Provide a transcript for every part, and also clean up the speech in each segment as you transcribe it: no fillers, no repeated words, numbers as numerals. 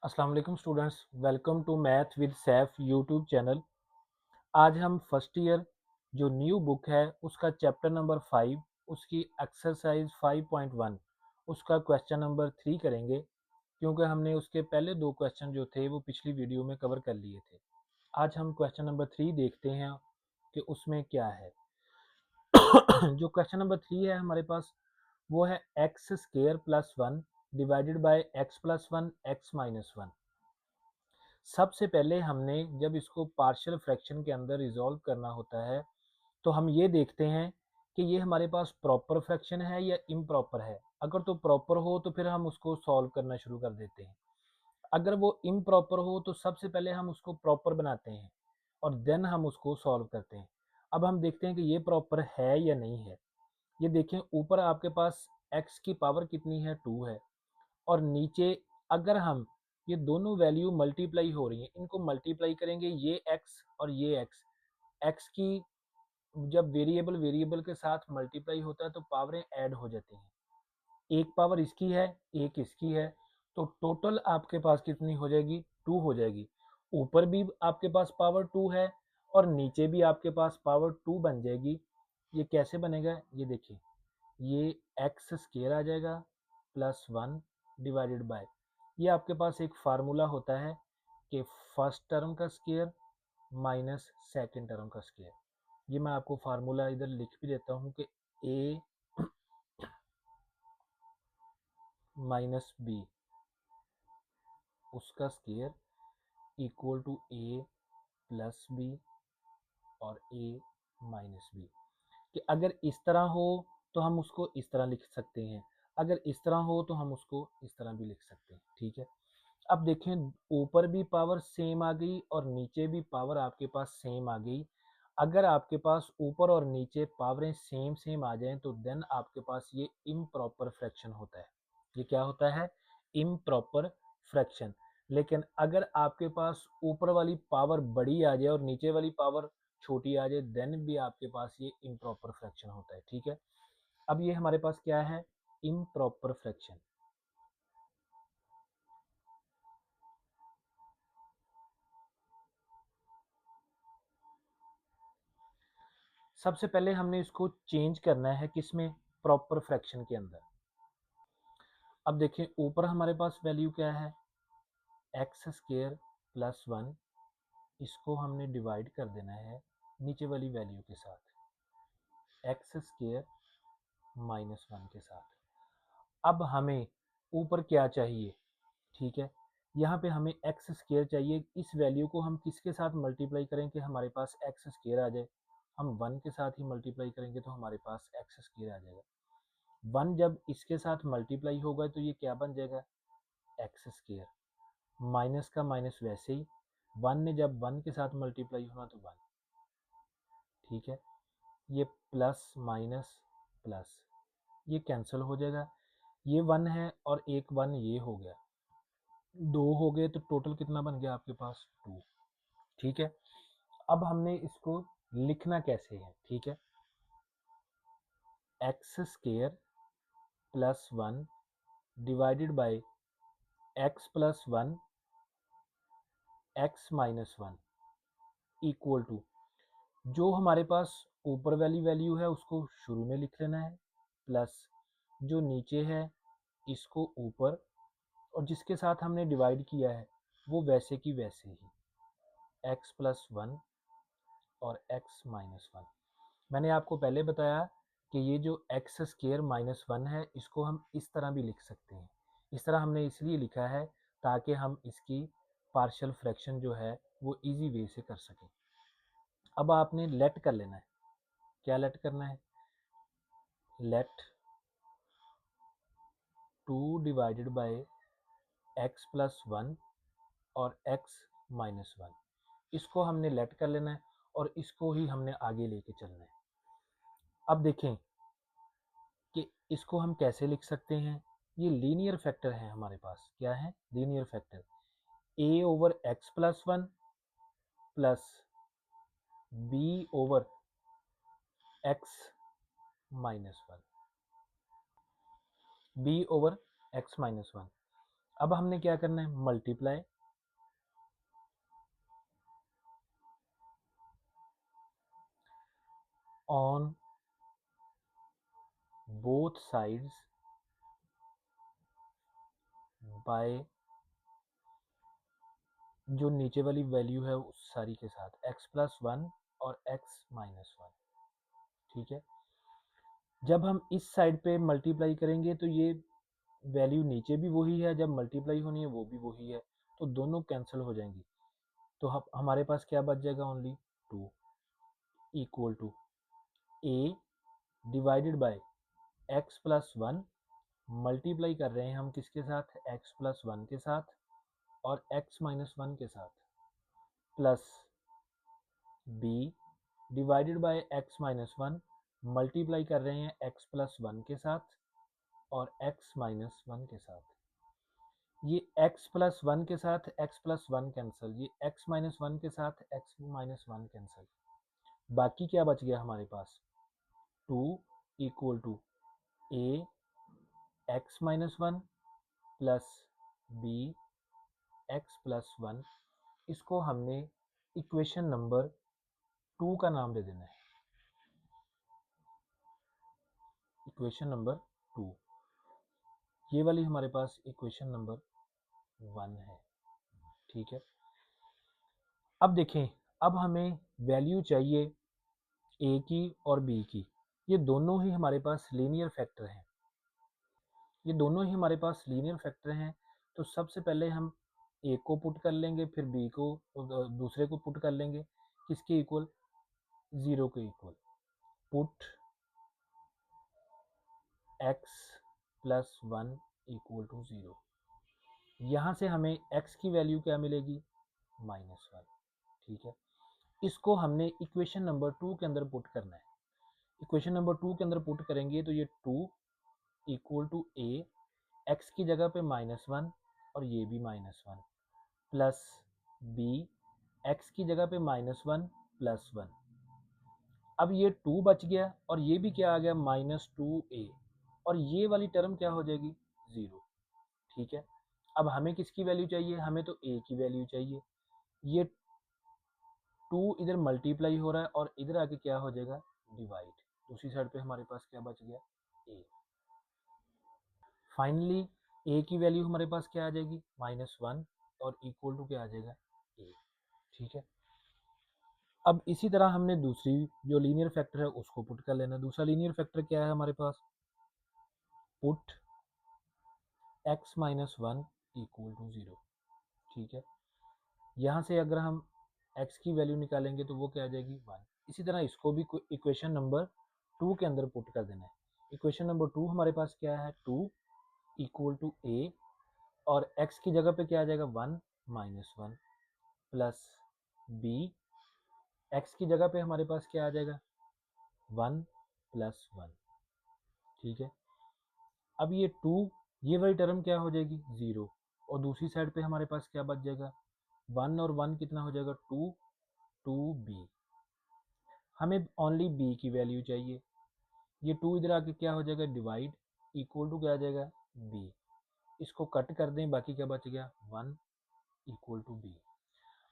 अस्सलाम वालेकुम students, welcome to math with Saif YouTube channel. आज हम फर्स्ट ईयर जो न्यू बुक है उसका चैप्टर नंबर 5 उसकी एक्सरसाइज 5.1 उसका क्वेश्चन नंबर 3 करेंगे, क्योंकि हमने उसके पहले दो क्वेश्चन जो थे वो पिछली वीडियो में कवर कर लिए थे। आज हम क्वेश्चन नंबर 3 देखते हैं कि उसमें क्या है। जो क्वेश्चन नंबर 3 है हमारे पास वो है x square plus 1 divided by x plus 1 x minus 1। सबसे पहले हमने जब इसको पार्शियल फ्रैक्शन के अंदर रिजॉल्व करना होता है तो हम ये देखते हैं कि ये हमारे पास प्रॉपर फ्रैक्शन है या इम्प्रॉपर है। अगर तो प्रॉपर हो तो फिर हम उसको सॉल्व करना शुरू कर देते हैं। अगर वो इम्प्रॉपर हो तो सबसे पहले हम उसको प्रॉपर बनाते हैं और देन हम उसको सॉल्व करते हैं। अब हम देखते हैं कि ये प्रॉपर है या नहीं है। ये देखें, ऊपर आपके पास x की पावर कितनी है, 2 है, और नीचे अगर हम ये दोनों वैल्यू मल्टीप्लाई हो रही हैं, इनको मल्टीप्लाई करेंगे, ये x और ये x की जब वेरिएबल वेरिएबल के साथ मल्टीप्लाई होता है तो पावरें ऐड हो जाती हैं। एक पावर इसकी है, एक इसकी है, तो टोटल आपके पास कितनी हो जाएगी, 2 हो जाएगी। ऊपर भी आपके पास पावर 2 है और नीचे भी आपके पास पावर 2 बन जाएगी। ये कैसे बनेगा, ये देखिए, ये एक्स स्क्वायर आ जाएगा प्लस 1 डिवाइडेड बाय, ये आपके पास एक फार्मूला होता है कि फर्स्ट टर्म का स्क्वायर माइनस सेकेंड टर्म का स्क्वायर। ये मैं आपको फार्मूला इधर लिख भी देता हूँ कि ए माइनस बी उसका square equal to a plus b और ए माइनस बी। कि अगर इस तरह हो तो हम उसको इस तरह लिख सकते हैं, अगर इस तरह हो तो हम उसको इस तरह भी लिख सकते हैं। ठीक है, अब देखें, ऊपर भी पावर सेम आ गई और नीचे भी पावर आपके पास सेम आ गई। अगर आपके पास ऊपर और नीचे पावरें सेम सेम आ जाएं तो देन आपके पास ये इम्प्रॉपर फ्रैक्शन होता है। ये क्या होता है, इम्प्रॉपर फ्रैक्शन। लेकिन अगर आपके पास ऊपर वाली पावर बड़ी आ जाए और नीचे वाली पावर छोटी आ जाए देन भी आपके पास ये इम्प्रॉपर फ्रैक्शन होता है। ठीक है, अब ये हमारे पास क्या है, इम्प्रॉपर फ्रैक्शन। सबसे पहले हमने इसको चेंज करना है किसमें, प्रॉपर फ्रैक्शन के अंदर। अब देखें, ऊपर हमारे पास वैल्यू क्या है, एक्स स्क्र प्लस 1, इसको हमने डिवाइड कर देना है नीचे वाली वैल्यू के साथ, एक्स स्क्र माइनस 1 के साथ। अब हमें ऊपर क्या चाहिए, ठीक है, यहाँ पे हमें एक्स स्क्र चाहिए। इस वैल्यू को हम किसके साथ मल्टीप्लाई करें कि हमारे पास एक्स स्क्र आ जाए, हम 1 के साथ ही मल्टीप्लाई करेंगे तो हमारे पास एक्स स्क्र आ जाएगा। 1 जब इसके साथ मल्टीप्लाई होगा तो ये क्या बन जाएगा, एक्स स्क्र, माइनस का माइनस वैसे ही, 1 ने जब 1 के साथ मल्टीप्लाई होना तो 1। ठीक है, ये प्लस माइनस प्लस, ये कैंसिल हो जाएगा, ये 1 है और एक 1 ये हो गया, 2 हो गए, तो टोटल कितना बन गया आपके पास, 2। ठीक है, अब हमने इसको लिखना कैसे है, ठीक है, x square plus 1 divided by x plus 1 x minus 1 equal to, जो हमारे पास ऊपर वाली वैल्यू है उसको शुरू में लिख लेना है, प्लस जो नीचे है इसको ऊपर, और जिसके साथ हमने डिवाइड किया है वो वैसे की वैसे ही, x प्लस 1 और x माइनस 1। मैंने आपको पहले बताया कि ये जो एक्स स्क्र माइनस 1 है इसको हम इस तरह भी लिख सकते हैं। इस तरह हमने इसलिए लिखा है ताकि हम इसकी पार्शियल फ्रैक्शन जो है वो इजी वे से कर सकें। अब आपने लेट कर लेना है, क्या लेट करना है, let 2 divided by x plus 1 और x माइनस 1, इसको हमने लेट कर लेना है और इसको ही हमने आगे लेके चलना है। अब देखें कि इसको हम कैसे लिख सकते हैं, ये लीनियर फैक्टर है हमारे पास, क्या है, linear factor, a over x plus 1 plus b over x minus 1, b over x minus 1। अब हमने क्या करना है, multiply on both sides by जो नीचे वाली वैल्यू है उस सारी के साथ, x+1 और x-1। ठीक है, जब हम इस साइड पे मल्टीप्लाई करेंगे तो ये वैल्यू नीचे भी वही है, जब मल्टीप्लाई होनी है वो भी वही है, तो दोनों कैंसिल हो जाएंगी। तो हमारे पास क्या बच जाएगा, only 2 equal to a divided by x+1, multiply कर रहे हैं हम किसके साथ, x+1 के साथ और x-1 के साथ, plus b divided by x-1, multiply कर रहे हैं x+1 के साथ और x-1 के साथ। ये x+1 के साथ x+1 कैंसिल, ये x-1 के साथ x-1 कैंसिल, बाकी क्या बच गया हमारे पास, 2 equal to a x-1 plus b x+1। इसको हमने इक्वेशन नंबर 2 का नाम दे देना है, इक्वेशन नंबर 2। ये वाली हमारे पास इक्वेशन नंबर 1 है। ठीक है, अब देखें, अब हमें वैल्यू चाहिए ए की और बी की। ये दोनों ही हमारे पास लीनियर फैक्टर हैं, ये दोनों ही हमारे पास लीनियर फैक्टर हैं। तो सबसे पहले हम ए को पुट कर लेंगे, फिर बी को दूसरे को पुट कर लेंगे, किसके इक्वल, 0 के equal. Put x+1 equal to 0। यहाँ से हमें x की वैल्यू क्या मिलेगी, -1। ठीक है, इसको हमने इक्वेशन नंबर 2 के अंदर पुट करना है। इक्वेशन नंबर 2 के अंदर पुट करेंगे तो ये 2 इक्वल टू a, x की जगह पे -1 और ये भी -1, प्लस b, x की जगह पे -1 प्लस 1। अब ये 2 बच गया और ये भी क्या आ गया, -2a, और ये वाली टर्म क्या हो जाएगी, 0। ठीक है, अब हमें किसकी वैल्यू चाहिए, हमें तो a की वैल्यू चाहिए। ये 2 इधर मल्टीप्लाई हो रहा है और इधर आके क्या हो जाएगा, डिवाइड। दूसरी साइड पे हमारे पास क्या बच गया, a। फाइनली a की वैल्यू हमारे पास क्या आ जाएगी, -1 और इक्वल टू क्या आ जाएगा, a। ठीक है, अब इसी तरह हमने दूसरी जो लीनियर फैक्टर है उसको पुट कर लेना। दूसरा लीनियर फैक्टर क्या है हमारे पास, पुट x-1 इक्वल टू 0। ठीक है, यहाँ से अगर हम x की वैल्यू निकालेंगे तो वो क्या आ जाएगी, 1। इसी तरह इसको भी इक्वेशन नंबर 2 के अंदर पुट कर देना है। इक्वेशन नंबर 2 हमारे पास क्या है, 2 इक्वल टू a, और x की जगह पे क्या आ जाएगा, 1 -1, प्लस b, x की जगह पे हमारे पास क्या आ जाएगा, 1 प्लस 1। ठीक है, अब ये 2, ये वाली टर्म क्या हो जाएगी, 0, और दूसरी साइड पे हमारे पास क्या बच जाएगा, 1 और 1 कितना हो जाएगा, 2, 2b। हमें ओनली b की वैल्यू चाहिए। ये 2 इधर आके क्या हो जाएगा, डिवाइड, इक्वल टू क्या आ जाएगा, b। इसको कट कर दें, बाकी क्या बच गया, 1 इक्वल टू b।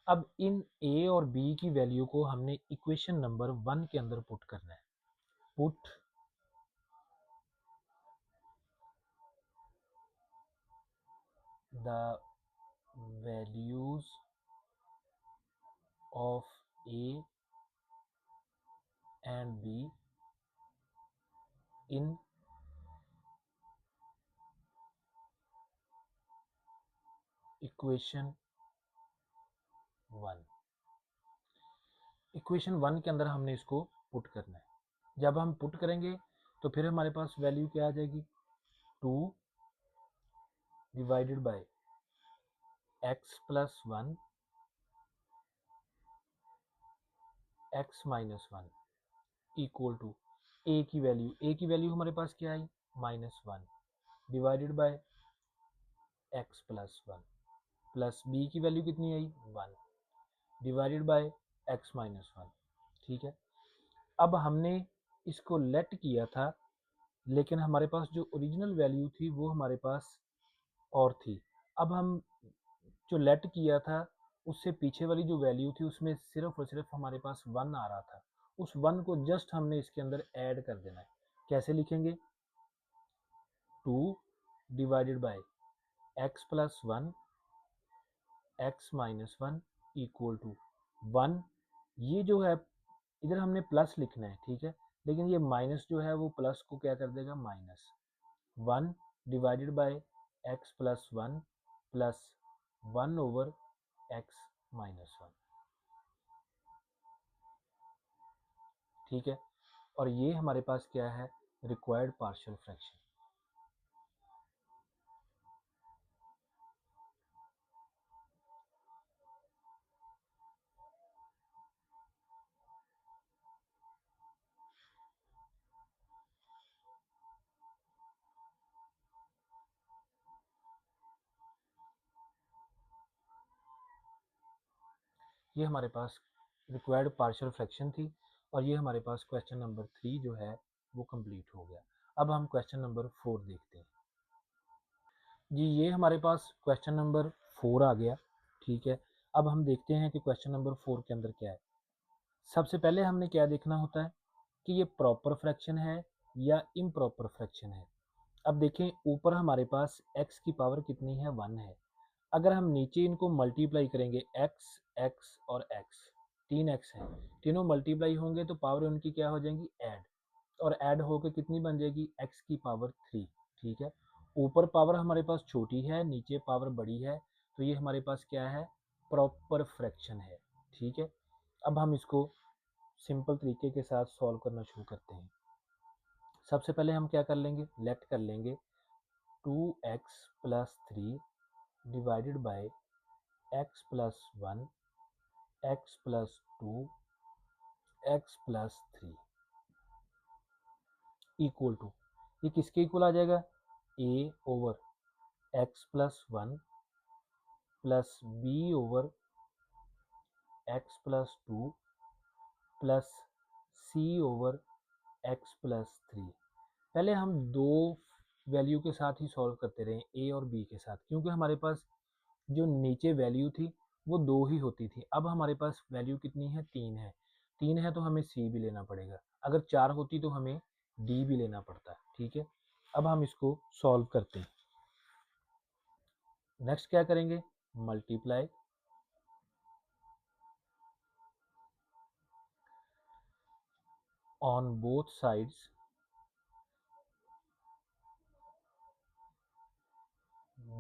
अब इन a और b की वैल्यू को हमने इक्वेशन नंबर 1 के अंदर पुट करना है। Put the values of a and b in equation 1। Equation 1 के अंदर हमने इसको पुट करना है। जब हम पुट करेंगे तो फिर हमारे पास वैल्यू क्या आ जाएगी, 2 divided by x+1 x-1 equal to a की वैल्यू हमारे पास क्या आई, -1 divided by x+1, plus b की वैल्यू कितनी आई, 1 डिवाइडेड बाय x-1। ठीक है, अब हमने इसको लेट किया था, लेकिन हमारे पास जो ओरिजिनल वैल्यू थी वो हमारे पास और थी, अब हम जो लेट किया था उससे पीछे वाली जो वैल्यू थी उसमें सिर्फ और सिर्फ हमारे पास 1 आ रहा था, उस 1 को जस्ट हमने इसके अंदर ऐड कर देना है। कैसे लिखेंगे? 2 divided by x plus 1 x minus 1 equal to 1। ये जो है इधर हमने प्लस लिखना है, ठीक है, लेकिन ये माइनस जो है वो प्लस को क्या कर देगा, minus 1 divided by x plus 1 plus 1 over x minus 1, ठीक है। और ये हमारे पास क्या है, रिक्वायर्ड पार्शियल फ्रैक्शन। ये हमारे पास रिक्वायर्ड पार्शियल फ्रैक्शन थी और ये हमारे पास क्वेश्चन नंबर 3 जो है वो कंप्लीट हो गया। अब हम क्वेश्चन नंबर 4 देखते हैं। जी, ये हमारे पास क्वेश्चन नंबर 4 आ गया, ठीक है। अब हम देखते हैं कि क्वेश्चन नंबर 4 के अंदर क्या है। सबसे पहले हमने क्या देखना होता है कि ये प्रॉपर फ्रैक्शन है या इम्प्रॉपर फ्रैक्शन है। अब देखें, ऊपर हमारे पास x की पावर कितनी है, 1 है। अगर हम नीचे इनको मल्टीप्लाई करेंगे, x x और x, 3x है, तीनों मल्टीप्लाई होंगे तो पावर उनकी क्या हो जाएंगी, ऐड, और ऐड होकर कितनी बन जाएगी, x की पावर 3, ठीक है। ऊपर पावर हमारे पास छोटी है, नीचे पावर बड़ी है, तो ये हमारे पास क्या है, प्रॉपर फ्रैक्शन है, ठीक है। अब हम इसको सिंपल तरीके के साथ सॉल्व करना शुरू करते हैं। सबसे पहले हम क्या कर लेंगे, लेट कर लेंगे 2x plus 3 divided by x plus 1 x plus 2 x plus 3 equal to, ये किसके इक्वल आ जाएगा, a over x plus 1 plus b over x plus 2 plus c over x plus 3। पहले हम दो वैल्यू के साथ ही सॉल्व करते रहे, a और b के साथ, क्योंकि हमारे पास जो नीचे वैल्यू थी वो 2 ही होती थी। अब हमारे पास वैल्यू कितनी है, 3 है। 3 है तो हमें c भी लेना पड़ेगा, अगर 4 होती तो हमें d भी लेना पड़ता, ठीक है। अब हम इसको सॉल्व करते हैं। नेक्स्ट क्या करेंगे, multiply on both sides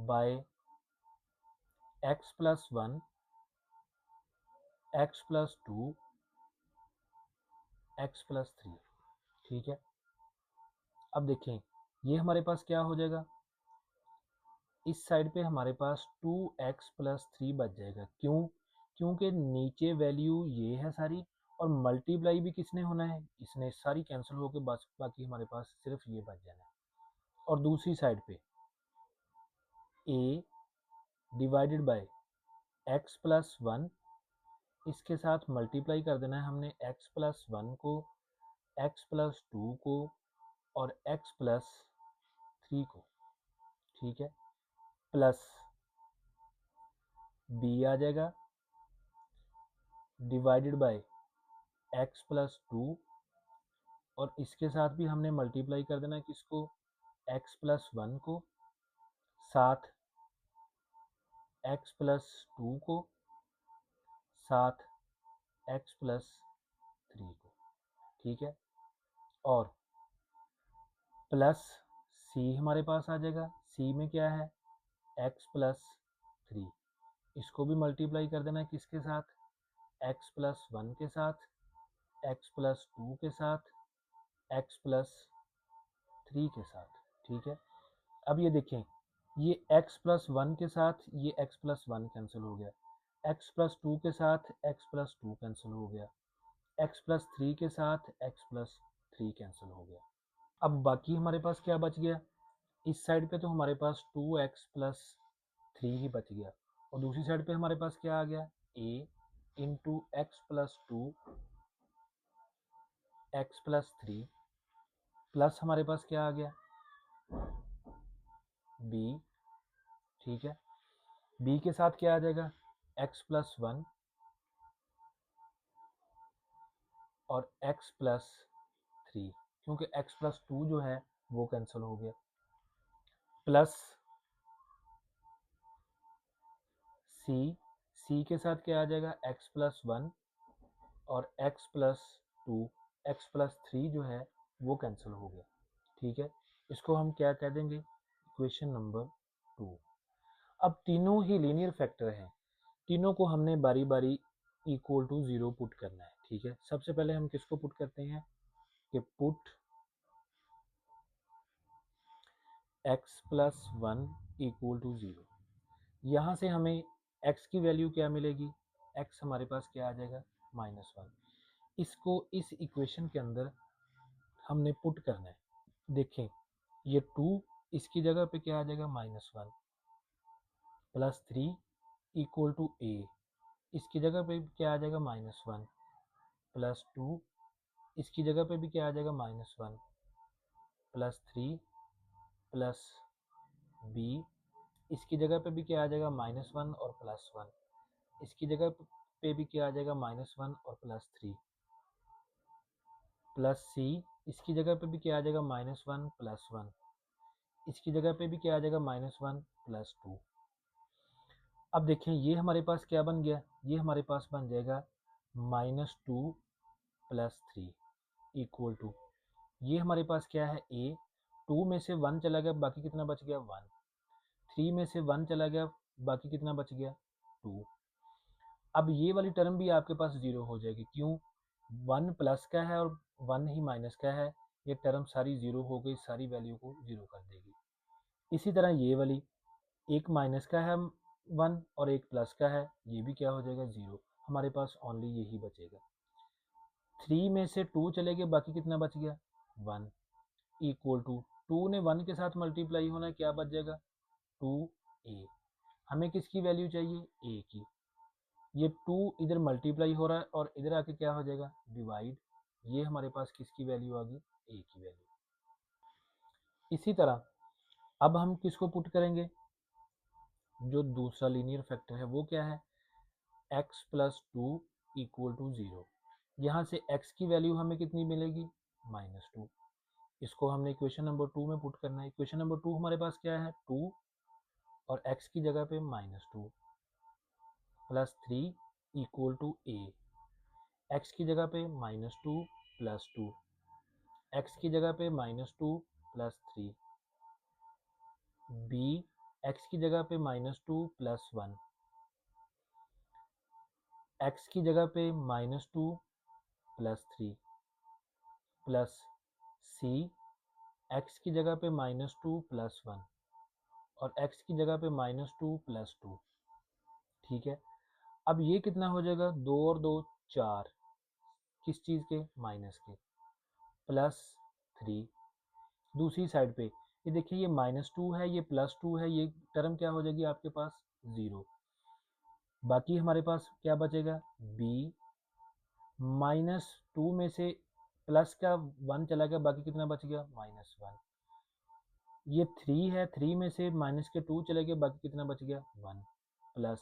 by x plus 1 x plus 2 x plus 3, ठीक है। अब देखें, ये हमारे पास क्या हो जाएगा, इस साइड पे हमारे पास 2x प्लस 3 बच जाएगा। क्यों? क्योंकि नीचे वैल्यू ये है सारी, और मल्टीप्लाई भी किसने होना है, इसने, सारी कैंसिल होकर बस बाकी हमारे पास सिर्फ ये बच जाना है। और दूसरी साइड पे a divided by x plus 1, इसके साथ मल्टीप्लाई कर देना है हमने x प्लस 1 को, x प्लस 2 को और x प्लस 3 को, ठीक है, प्लस b आ जाएगा डिवाइडेड बाय x प्लस 2, और इसके साथ भी हमने मल्टीप्लाई कर देना है किसको, x प्लस 1 को, साथ x प्लस 2 को, साथ x प्लस 3 को, ठीक है। और प्लस c हमारे पास आ जाएगा, c में क्या है, x प्लस 3, इसको भी मल्टीप्लाई कर देना है किसके साथ, x प्लस 1 के साथ, x प्लस 2 के साथ, x प्लस 3 के साथ, ठीक है। अब ये देखें, ये x प्लस 1 के साथ ये x प्लस 1 कैंसिल हो गया, x प्लस 2 के साथ x प्लस 2 कैंसिल हो गया, x प्लस 3 के साथ x प्लस 3 कैंसिल हो गया। अब बाकी हमारे पास क्या बच गया, इस साइड पे तो हमारे पास 2x प्लस 3 ही बच गया, और दूसरी साइड पे हमारे पास क्या आ गया, a into x plus 2 x plus 3 plus हमारे पास क्या आ गया, b, ठीक है। बी के साथ क्या आ जाएगा, x प्लस 1 और x प्लस 3, क्योंकि x प्लस 2 जो है वो कैंसिल हो गया, प्लस सी के साथ क्या आ जाएगा, x प्लस 1 और x प्लस 2, x प्लस 3 जो है वो कैंसिल हो गया। ठीक है, इसको हम क्या कह देंगे, इक्वेशन नंबर 2। अब तीनों ही लीनियर फैक्टर हैं, तीनों को हमने बारी बारी इक्वल टू 0 पुट करना है। ठीक है, सबसे पहले हम किसको पुट करते हैं कि put x plus 1 equal to 0। यहाँ से हमें x की वैल्यू क्या मिलेगी, x हमारे पास क्या आ जाएगा, -1। इसको इस इक्वेशन के अंदर हमने पुट करना है। देखें, ये 2 इसकी जगह पे क्या आ जाएगा, -1 प्लस 3 इक्वल टू a, इसकी जगह पे क्या आ जाएगा, -1 प्लस 2, इसकी जगह पे भी क्या आ जाएगा, -1 प्लस 3 प्लस b, इसकी जगह पे भी क्या आ जाएगा, -1 और प्लस 1, इसकी जगह पे भी क्या आ जाएगा, -1 और प्लस 3 प्लस c, इसकी जगह पे भी क्या आ जाएगा, -1 प्लस 1, इसकी जगह पे भी क्या आ जाएगा, -1 प्लस 2। अब देखें, ये हमारे पास क्या बन गया, ये हमारे पास बन जाएगा -2 प्लस 3 इक्वल टू, ये हमारे पास क्या है, a, 2 में से 1 चला गया, बाकी कितना बच गया, 1, 3 में से 1 चला गया, बाकी कितना बच गया, 2। अब ये वाली टर्म भी आपके पास 0 हो जाएगी, क्यों, 1 प्लस का है और 1 ही माइनस का है, ये टर्म सारी 0 हो गई, सारी वैल्यू को 0 कर देगी। इसी तरह ये वाली, एक माइनस का है 1 और एक प्लस का है, ये भी क्या हो जाएगा, 0, हमारे पास ओनली यही बचेगा। 3 में से 2 चले गए, बाकी कितना बच गया, 1 इक्वल टू, 2 ने 1 के साथ मल्टीप्लाई होना है, क्या बच जाएगा, 2a। हमें किसकी वैल्यू चाहिए, a की। ये 2 इधर मल्टीप्लाई हो रहा है और इधर आके क्या हो जाएगा, डिवाइड, ये हमारे पास किसकी वैल्यू आ गई, a की वैल्यू। इसी तरह अब हम किसको पुट करेंगे, जो दूसरा लीनियर फैक्टर है वो क्या है, x प्लस 2 इक्वल टू 0। यहाँ से x की वैल्यू हमें कितनी मिलेगी, -2। इसको हमने इक्वेशन नंबर 2 में पुट करना है। इक्वेशन नंबर 2 हमारे पास क्या है, 2 और x की जगह पे -2 plus 3 equal to a, x की जगह पे -2 प्लस 2, x की जगह पे -2 प्लस 3, b, x की जगह पे -2 प्लस 1, x की जगह पे -2 प्लस 3 प्लस c, x की जगह पे -2 प्लस 1 और x की जगह पे -2 प्लस 2। ठीक है, अब ये कितना हो जाएगा, 2 और 2 4, किस चीज़ के, माइनस के, प्लस 3। दूसरी साइड पे ये देखिए, ये -2 है, ये +2 है, ये टर्म क्या हो जाएगी आपके पास, 0। बाकी हमारे पास क्या बचेगा, b, -2 में से प्लस का 1 चला गया, बाकी कितना बच गया, -1। ये 3 है, 3 में से माइनस के 2 चले गए, बाकी कितना बच गया, 1 प्लस,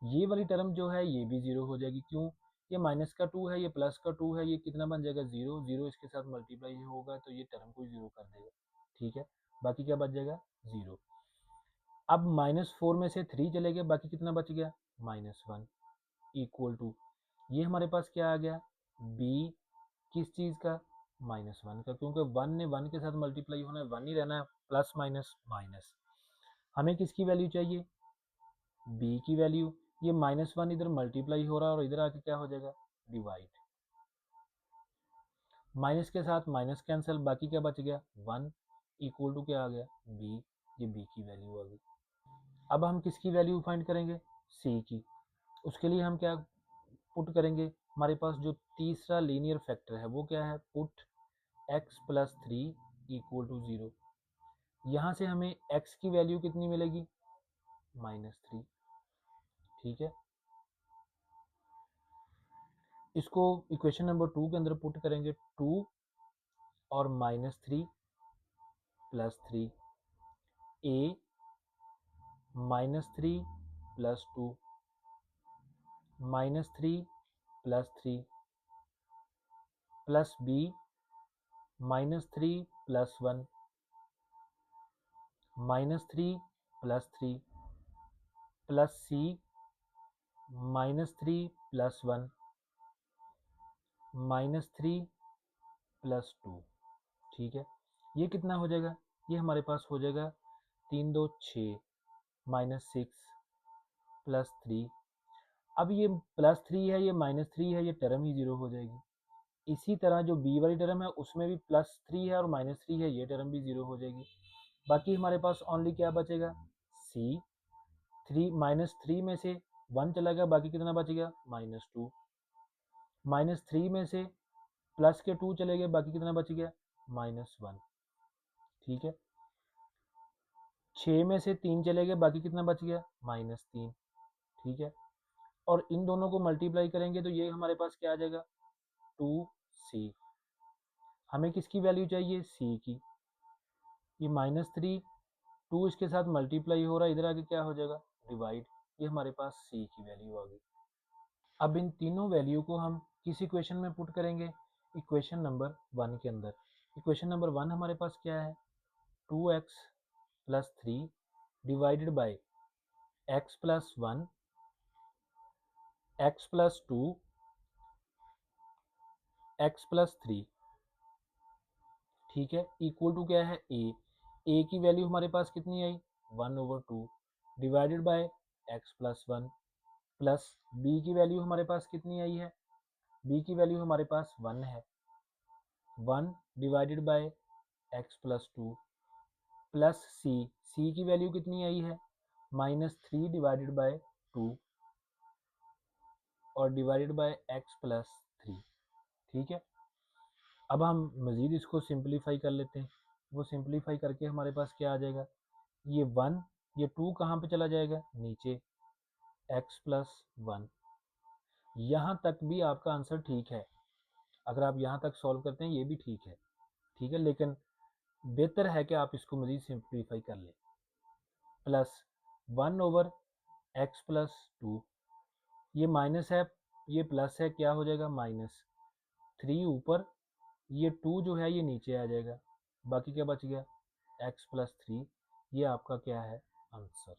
ये वाली टर्म जो है ये भी 0 हो जाएगी, क्यों, ये माइनस का 2 है, ये प्लस का 2 है, ये कितना बन जाएगा, 0, 0 इसके साथ मल्टीप्लाई होगा तो ये टर्म को 0 कर देगा। ठीक है, बाकी क्या बच जाएगा, 0। अब -4 में से 3 चले गए, बाकी कितना बच गया, -1 इक्वल टू, ये हमारे पास क्या आ गया, b, किस चीज़ का, -1 का, क्योंकि 1 ने 1 के साथ मल्टीप्लाई होना है, 1 ही रहना है, प्लस माइनस माइनस। हमें किसकी वैल्यू चाहिए, b की वैल्यू। ये -1 इधर मल्टीप्लाई हो रहा है और इधर आके क्या हो जाएगा, डिवाइड, माइनस के साथ माइनस कैंसिल, बाकी क्या बच गया, 1 इक्वल टू क्या आ गया, b, ये b की वैल्यू आ गई। अब हम किसकी वैल्यू फाइंड करेंगे, c की। उसके लिए हम क्या पुट करेंगे, हमारे पास जो तीसरा लीनियर फैक्टर है वो क्या है, put x plus 3 equal to 0। यहाँ से हमें x की वैल्यू कितनी मिलेगी, -3। ठीक है, इसको इक्वेशन नंबर 2 के अंदर पुट करेंगे, 2 और -3 plus 3, a, -3 plus 2, -3 plus 3 plus b -3 plus 1 -3 plus 3 plus c -3 plus 1 -3 plus 2। ठीक है, ये कितना हो जाएगा? ये हमारे पास हो जाएगा 3 2 6 -6 प्लस 3। अब ये प्लस 3 है, ये -3 है, ये टर्म ही जीरो हो जाएगी। इसी तरह जो बी वाली टर्म है उसमें भी +3 है और -3 है, ये टर्म भी जीरो हो जाएगी। बाकी हमारे पास ओनली क्या बचेगा? सी। 3 में से 1 चला गया, बाकी कितना बच गया? -2। -3 में से प्लस के 2 चले गए, बाकी कितना बच गया? -1। ठीक है, 6 में से 3 चले गए, बाकी कितना बच गया? -3। ठीक है, और इन दोनों को मल्टीप्लाई करेंगे तो ये हमारे पास क्या आ जाएगा? 2c। हमें किसकी वैल्यू चाहिए? c की। ये -3 2 इसके साथ मल्टीप्लाई हो रहा है, इधर आके क्या हो जाएगा? डिवाइड। ये हमारे पास c की वैल्यू आ गई। अब इन तीनों वैल्यू को हम किस इक्वेशन में पुट करेंगे? इक्वेशन नंबर 1 के अंदर। इक्वेशन नंबर 1 हमारे पास क्या है? 2x plus 3 divided by x plus 1 x plus 2 x plus 3। ठीक है, इक्वल टू क्या है? ए की वैल्यू हमारे पास कितनी आई? 1/2 divided by x plus 1 plus b की वैल्यू हमारे पास कितनी आई है? बी की वैल्यू हमारे पास 1 है, 1 divided by x plus 2 plus C की वैल्यू कितनी आई है? -3 डिवाइडेड बाय 2 और डिवाइडेड बाय एक्स प्लस 3। ठीक है, अब हम मज़ीद इसको सिंप्लीफाई कर लेते हैं। वो सिंप्लीफाई करके हमारे पास क्या आ जाएगा? ये 1, ये 2 कहाँ पे चला जाएगा? नीचे, x प्लस 1। यहाँ तक भी आपका आंसर ठीक है। अगर आप यहाँ तक सॉल्व करते हैं ये भी ठीक है। ठीक है, लेकिन बेहतर है कि आप इसको मज़ीद सिंप्लीफाई कर लें। प्लस 1/x प्लस 2, ये माइनस है, ये प्लस है, क्या हो जाएगा? -3 ऊपर, ये 2 जो है ये नीचे आ जाएगा। बाकी क्या बच गया? x plus 3। ये आपका क्या है? आंसर।